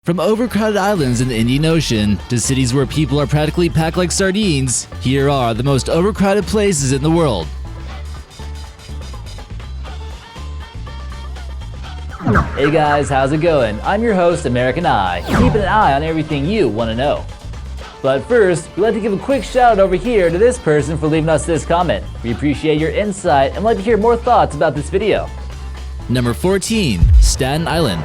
From overcrowded islands in the Indian Ocean to cities where people are practically packed like sardines, here are the most overcrowded places in the world. Hey guys, how's it going? I'm your host, American Eye, keeping an eye on everything you want to know. But first, we'd like to give a quick shout out over here to this person for leaving us this comment. We appreciate your insight and would like to hear more thoughts about this video. Number 14. Staten Island.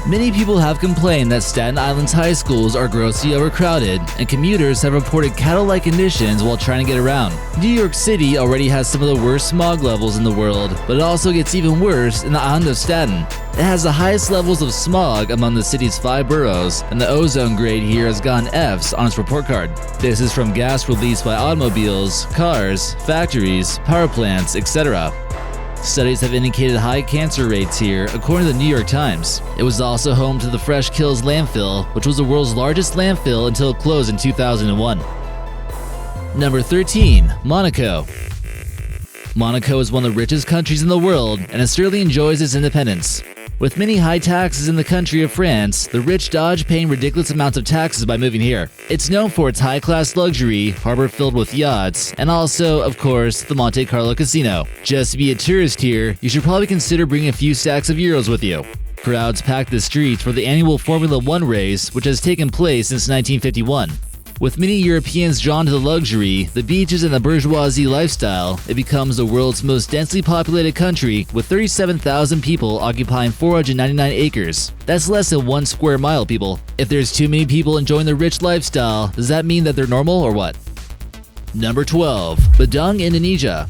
Many people have complained that Staten Island's high schools are grossly overcrowded, and commuters have reported cattle-like conditions while trying to get around. New York City already has some of the worst smog levels in the world, but it also gets even worse in the island of Staten. It has the highest levels of smog among the city's 5 boroughs, and the ozone grade here has gotten Fs on its report card. This is from gas released by automobiles, cars, factories, power plants, etc. Studies have indicated high cancer rates here, according to the New York Times. It was also home to the Fresh Kills landfill, which was the world's largest landfill until it closed in 2001. Number 13. Monaco. Monaco is one of the richest countries in the world, and it certainly enjoys its independence. With many high taxes in the country of France, the rich dodge paying ridiculous amounts of taxes by moving here. It's known for its high-class luxury, harbor filled with yachts, and also, of course, the Monte Carlo casino. Just to be a tourist here, you should probably consider bringing a few stacks of euros with you. Crowds pack the streets for the annual Formula 1 race, which has taken place since 1951. With many Europeans drawn to the luxury, the beaches, and the bourgeoisie lifestyle, it becomes the world's most densely populated country, with 37,000 people occupying 499 acres. That's less than 1 square mile, people. If there's too many people enjoying the rich lifestyle, does that mean that they're normal or what? Number 12. Bandung, Indonesia.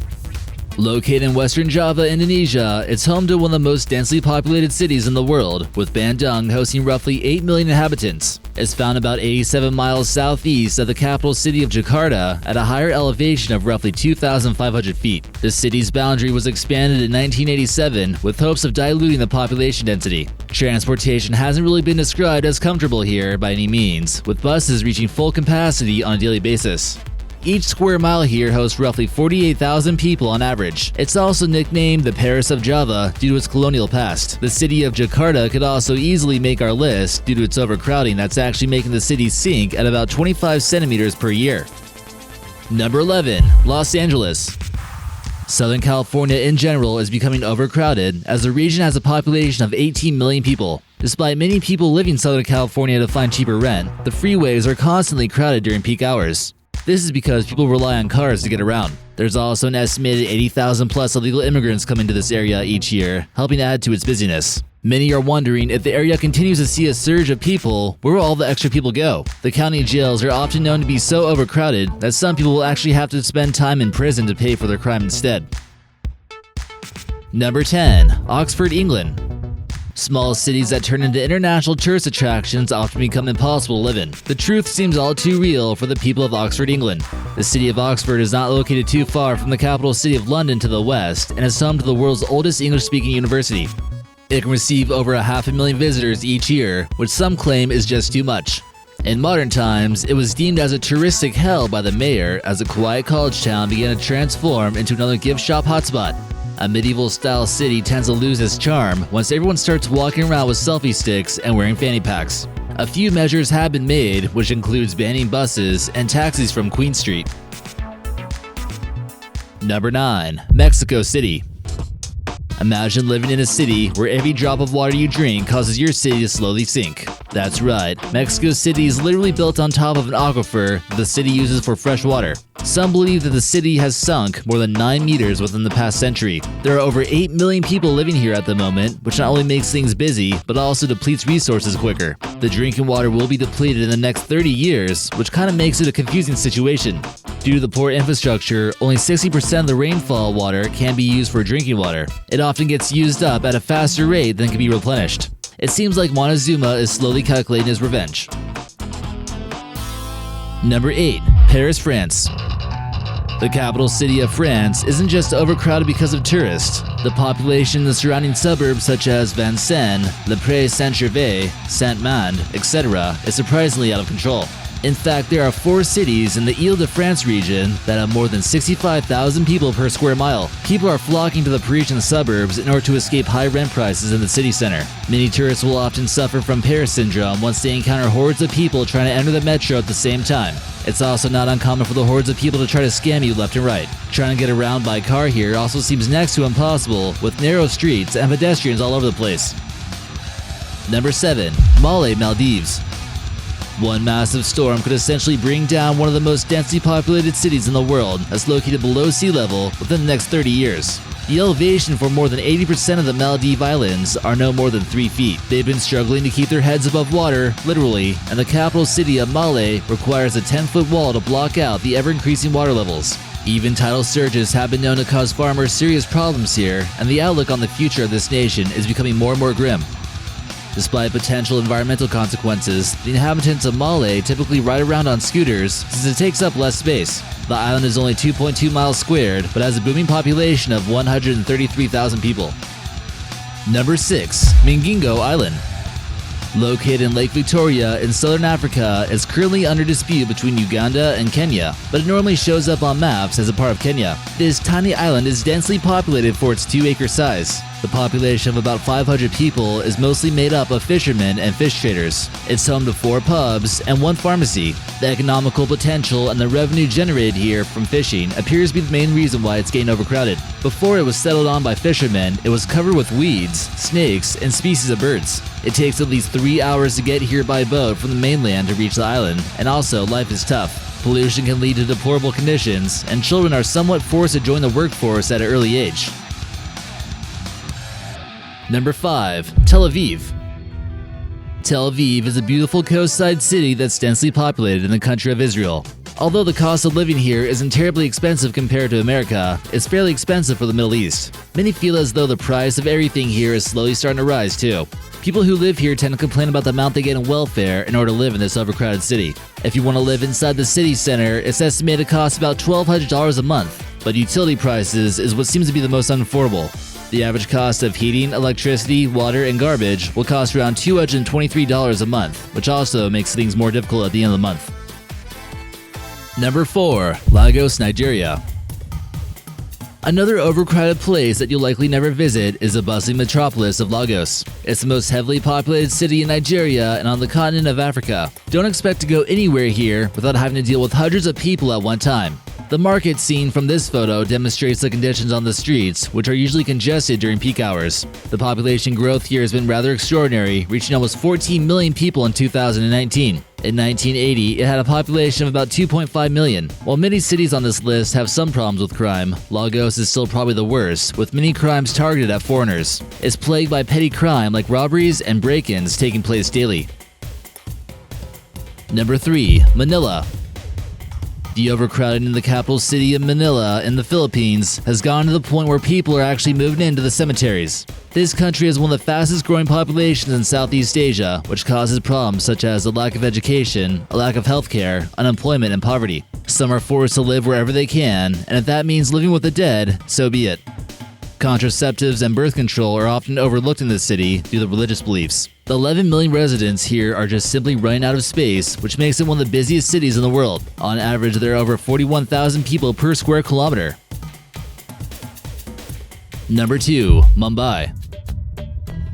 Located in Western Java, Indonesia, it's home to one of the most densely populated cities in the world, with Bandung hosting roughly 8 million inhabitants. It's found about 87 miles southeast of the capital city of Jakarta at a higher elevation of roughly 2,500 feet. The city's boundary was expanded in 1987 with hopes of diluting the population density. Transportation hasn't really been described as comfortable here by any means, with buses reaching full capacity on a daily basis. Each square mile here hosts roughly 48,000 people on average. It's also nicknamed the Paris of Java due to its colonial past. The city of Jakarta could also easily make our list due to its overcrowding that's actually making the city sink at about 25 centimeters per year. Number 11. Los Angeles. Southern California in general is becoming overcrowded as the region has a population of 18 million people. Despite many people leaving Southern California to find cheaper rent, the freeways are constantly crowded during peak hours. This is because people rely on cars to get around. There's also an estimated 80,000 plus illegal immigrants coming to this area each year, helping add to its busyness. Many are wondering if the area continues to see a surge of people, where will all the extra people go? The county jails are often known to be so overcrowded that some people will actually have to spend time in prison to pay for their crime instead. Number 10. Oxford, England. Small cities that turn into international tourist attractions often become impossible to live in. The truth seems all too real for the people of Oxford, England. The city of Oxford is not located too far from the capital city of London to the west, and is home to the world's oldest English-speaking university. It can receive over 500,000 visitors each year, which some claim is just too much. In modern times, it was deemed as a touristic hell by the mayor as the quiet college town began to transform into another gift shop hotspot. A medieval-style city tends to lose its charm once everyone starts walking around with selfie sticks and wearing fanny packs. A few measures have been made, which includes banning buses and taxis from Queen Street. Number 9. Mexico City. Imagine living in a city where every drop of water you drink causes your city to slowly sink. That's right, Mexico City is literally built on top of an aquifer that the city uses for fresh water. Some believe that the city has sunk more than 9 meters within the past century. There are over 8 million people living here at the moment, which not only makes things busy, but also depletes resources quicker. The drinking water will be depleted in the next 30 years, which kind of makes it a confusing situation. Due to the poor infrastructure, only 60% of the rainfall water can be used for drinking water. It often gets used up at a faster rate than can be replenished. It seems like Montezuma is slowly calculating his revenge. Number 8. Paris, France. The capital city of France isn't just overcrowded because of tourists. The population in the surrounding suburbs such as Vincennes, Le Pré Saint-Gervais, Saint-Mande, etc. is surprisingly out of control. In fact, there are 4 cities in the Ile-de-France region that have more than 65,000 people per square mile. People are flocking to the Parisian suburbs in order to escape high rent prices in the city center. Many tourists will often suffer from Paris syndrome once they encounter hordes of people trying to enter the metro at the same time. It's also not uncommon for the hordes of people to try to scam you left and right. Trying to get around by car here also seems next to impossible, with narrow streets and pedestrians all over the place. Number 7. Maldives. One massive storm could essentially bring down one of the most densely populated cities in the world that's located below sea level within the next 30 years. The elevation for more than 80% of the Maldives Islands are no more than 3 feet. They've been struggling to keep their heads above water, literally, and the capital city of Malé requires a 10-foot wall to block out the ever-increasing water levels. Even tidal surges have been known to cause farmers serious problems here, and the outlook on the future of this nation is becoming more and more grim. Despite potential environmental consequences, the inhabitants of Malé typically ride around on scooters since it takes up less space. The island is only 2.2 miles squared, but has a booming population of 133,000 people. Number 6. Mingjinggo Island. Located in Lake Victoria in southern Africa, it's currently under dispute between Uganda and Kenya, but it normally shows up on maps as a part of Kenya. This tiny island is densely populated for its 2-acre size. The population of about 500 people is mostly made up of fishermen and fish traders. It's home to 4 pubs and 1 pharmacy. The economical potential and the revenue generated here from fishing appears to be the main reason why it's getting overcrowded. Before it was settled on by fishermen, it was covered with weeds, snakes, and species of birds. It takes at least 3 hours to get here by boat from the mainland to reach the island, and also life is tough. Pollution can lead to deplorable conditions, and children are somewhat forced to join the workforce at an early age. Number 5. Tel Aviv. Tel Aviv is a beautiful coastside city that's densely populated in the country of Israel. Although the cost of living here isn't terribly expensive compared to America, it's fairly expensive for the Middle East. Many feel as though the price of everything here is slowly starting to rise too. People who live here tend to complain about the amount they get in welfare in order to live in this overcrowded city. If you want to live inside the city center, it's estimated to cost about $1,200 a month, but utility prices is what seems to be the most unaffordable. The average cost of heating, electricity, water, and garbage will cost around $223 a month, which also makes things more difficult at the end of the month. Number 4. Lagos, Nigeria. Another overcrowded place that you'll likely never visit is the bustling metropolis of Lagos. It's the most heavily populated city in Nigeria and on the continent of Africa. Don't expect to go anywhere here without having to deal with hundreds of people at one time. The market seen from this photo demonstrates the conditions on the streets, which are usually congested during peak hours. The population growth here has been rather extraordinary, reaching almost 14 million people in 2019. In 1980, it had a population of about 2.5 million. While many cities on this list have some problems with crime, Lagos is still probably the worst, with many crimes targeted at foreigners. It's plagued by petty crime like robberies and break-ins taking place daily. Number 3. Manila. The overcrowding in the capital city of Manila in the Philippines has gone to the point where people are actually moving into the cemeteries. This country has one of the fastest growing populations in Southeast Asia, which causes problems such as a lack of education, a lack of healthcare, unemployment, and poverty. Some are forced to live wherever they can, and if that means living with the dead, so be it. Contraceptives and birth control are often overlooked in this city due to religious beliefs. The 11 million residents here are just simply running out of space, which makes it one of the busiest cities in the world. On average, there are over 41,000 people per square kilometer. Number 2. Mumbai.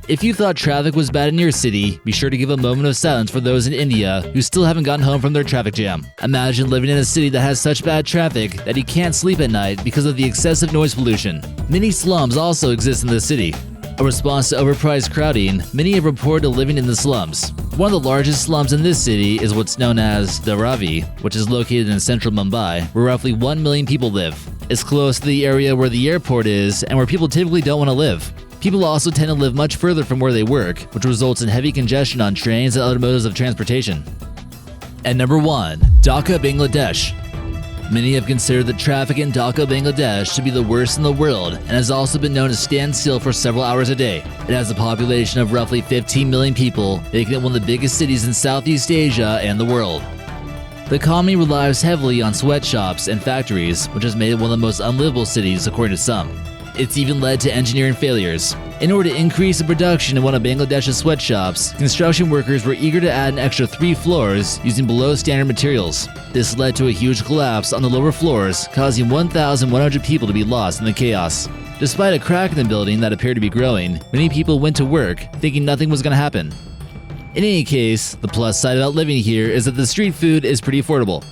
If you thought traffic was bad in your city, be sure to give a moment of silence for those in India who still haven't gotten home from their traffic jam. Imagine living in a city that has such bad traffic that you can't sleep at night because of the excessive noise pollution. Many slums also exist in the city. A response to overpriced crowding, many have reported living in the slums. One of the largest slums in this city is what's known as Dharavi, which is located in central Mumbai, where roughly 1 million people live. It's close to the area where the airport is and where people typically don't want to live. People also tend to live much further from where they work, which results in heavy congestion on trains and other modes of transportation. And number 1. Dhaka, Bangladesh. Many have considered the traffic in Dhaka, Bangladesh to be the worst in the world and has also been known to stand still for several hours a day. It has a population of roughly 15 million people, making it one of the biggest cities in Southeast Asia and the world. The economy relies heavily on sweatshops and factories, which has made it one of the most unlivable cities according to some. It's even led to engineering failures. In order to increase the production in one of Bangladesh's sweatshops, construction workers were eager to add an extra 3 floors using below standard materials. This led to a huge collapse on the lower floors, causing 1,100 people to be lost in the chaos. Despite a crack in the building that appeared to be growing, many people went to work thinking nothing was going to happen. In any case, the plus side about living here is that the street food is pretty affordable.